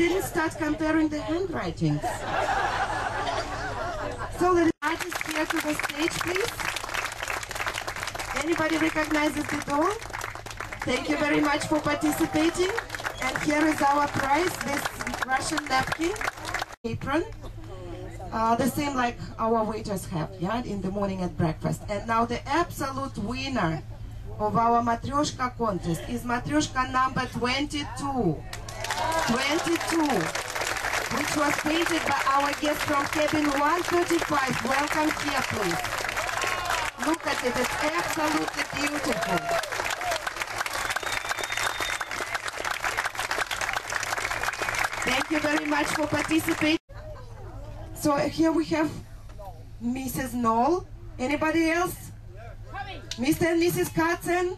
didn't start comparing the handwritings. So the artist here to the stage, please. Anybody recognizes the doll? Thank you very much for participating. And here is our prize, this Russian napkin, apron. The same like our waiters have, yeah, in the morning at breakfast. And now the absolute winner of our Matryoshka contest is Matryoshka number 22. 22, which was painted by our guest from cabin 135. Welcome here, please. Look at it, it's absolutely beautiful. Thank you very much for participating. So here we have Mrs. Knoll. Anybody else? Mr. and Mrs. Katzen?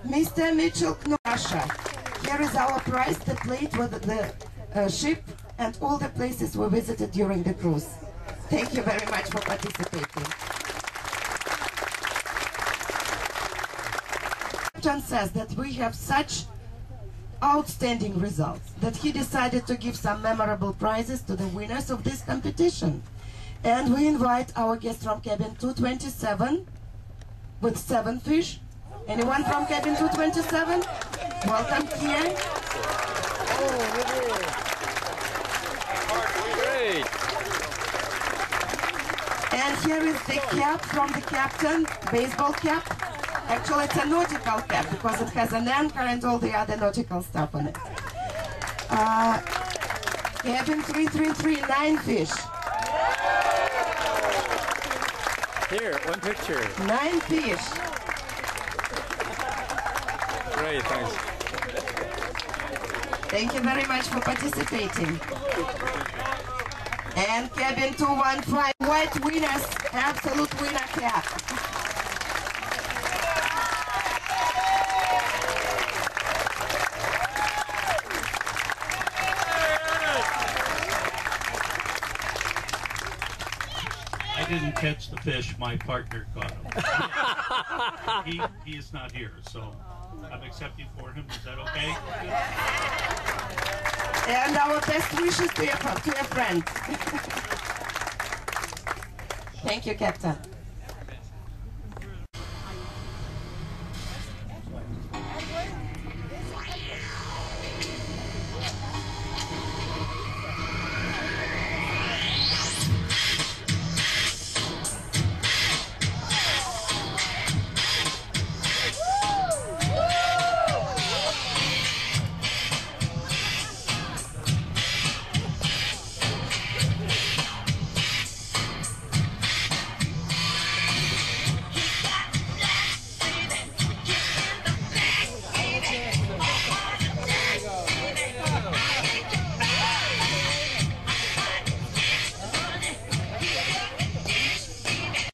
Mr. Mitchell Knasha. Here is our prize, the plate with the ship and all the places we visited during the cruise. Thank you very much for participating. Captain says that we have such outstanding results that he decided to give some memorable prizes to the winners of this competition. And we invite our guest from cabin 227 with 7 fish. Anyone from cabin 227? Welcome here. Great. And here is the cap from the captain, baseball cap. Actually, it's a nautical cap because it has an anchor and all the other nautical stuff on it. Cabin 333, 9 fish. Here, one picture. 9 fish. Great, thanks. Thank you very much for participating. And cabin 215, white winners, absolute winner cap. I didn't catch the fish, my partner caught him. He is not here, so I'm accepting for him. Is that okay? And our best wishes to your friend. Thank you, Captain.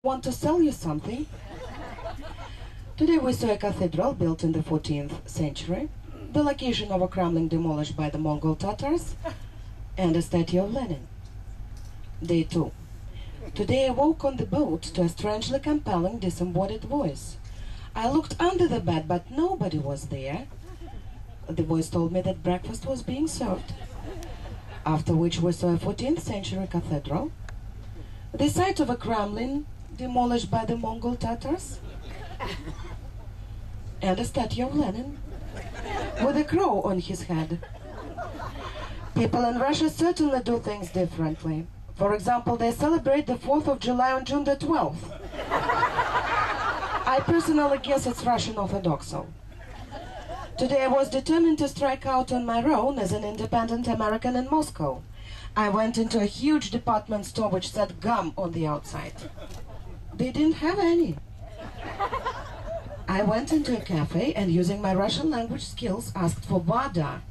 Want to sell you something? Today we saw a cathedral built in the 14th century, the location of a Kremlin demolished by the Mongol Tatars, and a statue of Lenin. Day 2. Today I woke on the boat to a strangely compelling disembodied voice. I looked under the bed, but nobody was there. The voice told me that breakfast was being served. After which we saw a 14th century cathedral, the site of a Kremlin demolished by the Mongol Tatars, and a statue of Lenin with a crow on his head. People in Russia certainly do things differently. For example, they celebrate the 4th of July on June the 12th. I personally guess it's Russian Orthodoxal. Today I was determined to strike out on my own as an independent American in Moscow. I went into a huge department store which said gum on the outside. They didn't have any. I went into a cafe and using my Russian language skills asked for voda,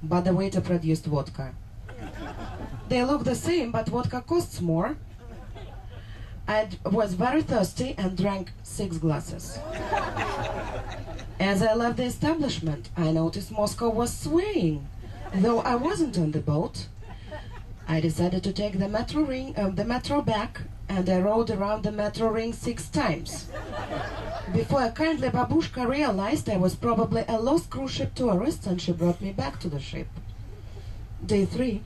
but the waiter produced vodka. They look the same, but vodka costs more. I was very thirsty and drank 6 glasses. As I left the establishment, I noticed Moscow was swaying. Though I wasn't on the boat, I decided to take the metro back, and I rode around the metro ring 6 times. Before a kindly babushka realized I was probably a lost cruise ship tourist, and she brought me back to the ship. Day 3.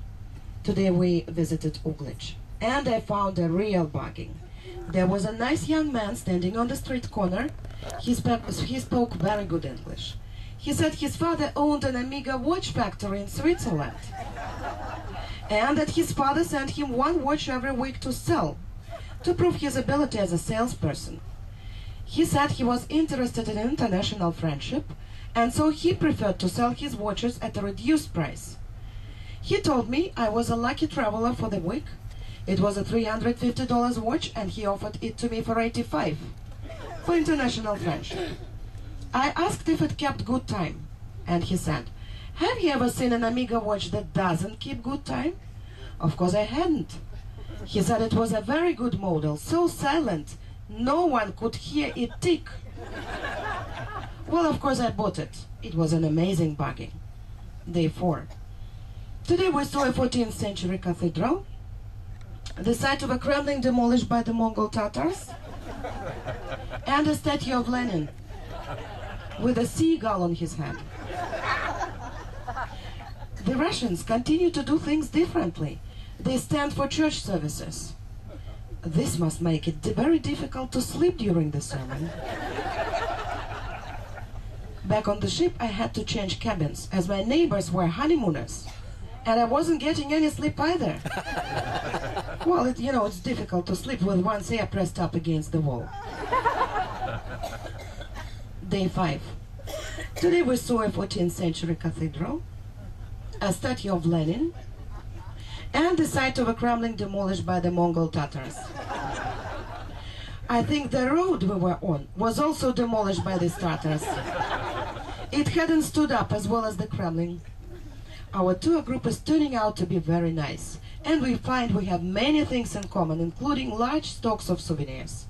Today we visited Uglich, and I found a real bugging. There was a nice young man standing on the street corner. He spoke very good English. He said his father owned an Amiga watch factory in Switzerland, and that his father sent him one watch every week to sell, to prove his ability as a salesperson. He said he was interested in international friendship, and so he preferred to sell his watches at a reduced price. He told me I was a lucky traveler for the week. It was a $350 watch, and he offered it to me for $85 for international friendship. I asked if it kept good time, and he said, "Have you ever seen an Amiga watch that doesn't keep good time?" Of course I hadn't. He said it was a very good model, so silent, no one could hear it tick. Well, of course I bought it. It was an amazing bugging. Day 4. Today we saw a 14th century cathedral, the site of a Kremlin demolished by the Mongol Tatars, and a statue of Lenin with a seagull on his head. The Russians continue to do things differently. They stand for church services. This must make it very difficult to sleep during the sermon. Back on the ship, I had to change cabins, as my neighbors were honeymooners, and I wasn't getting any sleep either. Well, it's difficult to sleep with one's ear pressed up against the wall. Day 5. Today we saw a 14th century cathedral, a statue of Lenin, and the site of a Kremlin demolished by the Mongol Tatars. I think the road we were on was also demolished by these Tatars. It hadn't stood up as well as the Kremlin. Our tour group is turning out to be very nice, and we find we have many things in common, including large stocks of souvenirs.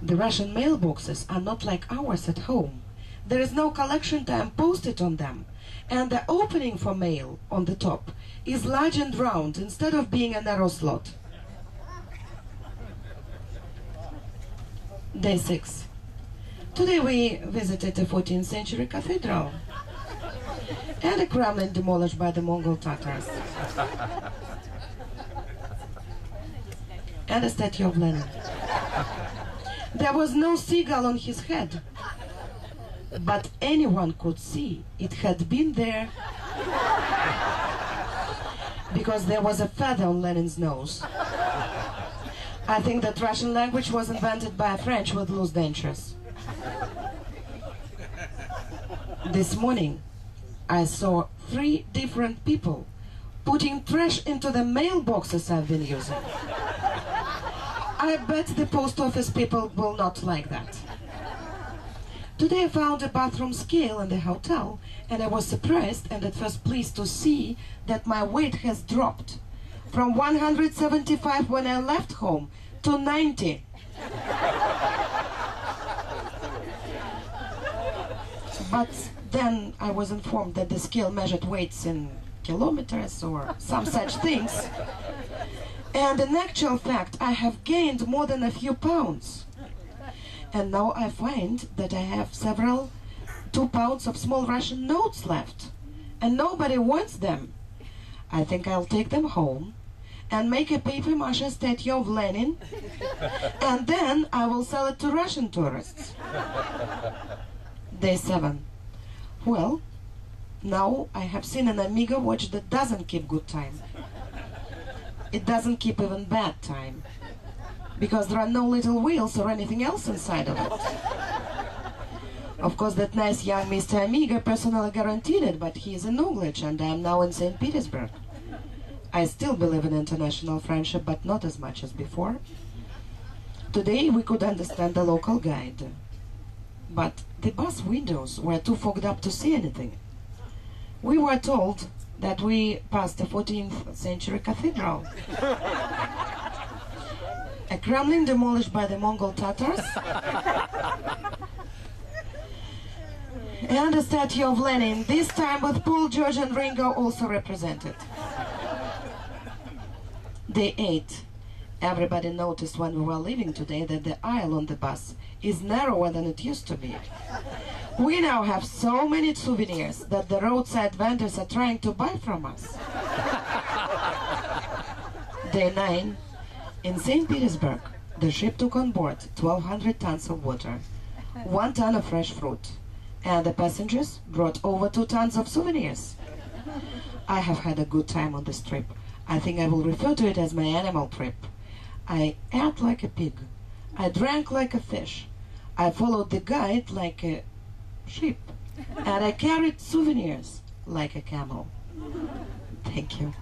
The Russian mailboxes are not like ours at home. There is no collection time posted on them, and the opening for mail on the top is large and round instead of being a narrow slot. Day 6. Today we visited a 14th century cathedral and a Kremlin demolished by the Mongol Tatars, and a statue of Lenin. There was no seagull on his head, but anyone could see it had been there because there was a feather on Lenin's nose. I think that Russian language was invented by a French with loose dentures. This morning, I saw 3 different people putting trash into the mailboxes I've been using. I bet the post office people will not like that. Today I found a bathroom scale in the hotel, and I was surprised and at first pleased to see that my weight has dropped from 175 when I left home to 90. But then I was informed that the scale measured weights in kilometers or some such things. And in actual fact, I have gained more than a few pounds. And now I find that I have 2 pounds of small Russian notes left, and nobody wants them. I think I'll take them home and make a paper-mache statue of Lenin, and then I will sell it to Russian tourists. Day 7. Well, now I have seen an Amiga watch that doesn't keep good time. It doesn't keep even bad time, because there are no little wheels or anything else inside of it. Of course, that nice young Mr. Amiga personally guaranteed it, but he is in Uglich and I am now in St. Petersburg. I still believe in international friendship, but not as much as before. Today we could understand the local guide, but the bus windows were too fogged up to see anything. We were told that we passed a 14th century cathedral, a Kremlin demolished by the Mongol Tatars, and a statue of Lenin, this time with Paul, George and Ringo also represented. Day 8. Everybody noticed when we were leaving today that the aisle on the bus is narrower than it used to be. We now have so many souvenirs that the roadside vendors are trying to buy from us. Day 9. In St. Petersburg, the ship took on board 1,200 tons of water, 1 ton of fresh fruit, and the passengers brought over 2 tons of souvenirs. I have had a good time on this trip. I think I will refer to it as my animal trip. I ate like a pig. I drank like a fish. I followed the guide like a sheep. And I carried souvenirs like a camel. Thank you.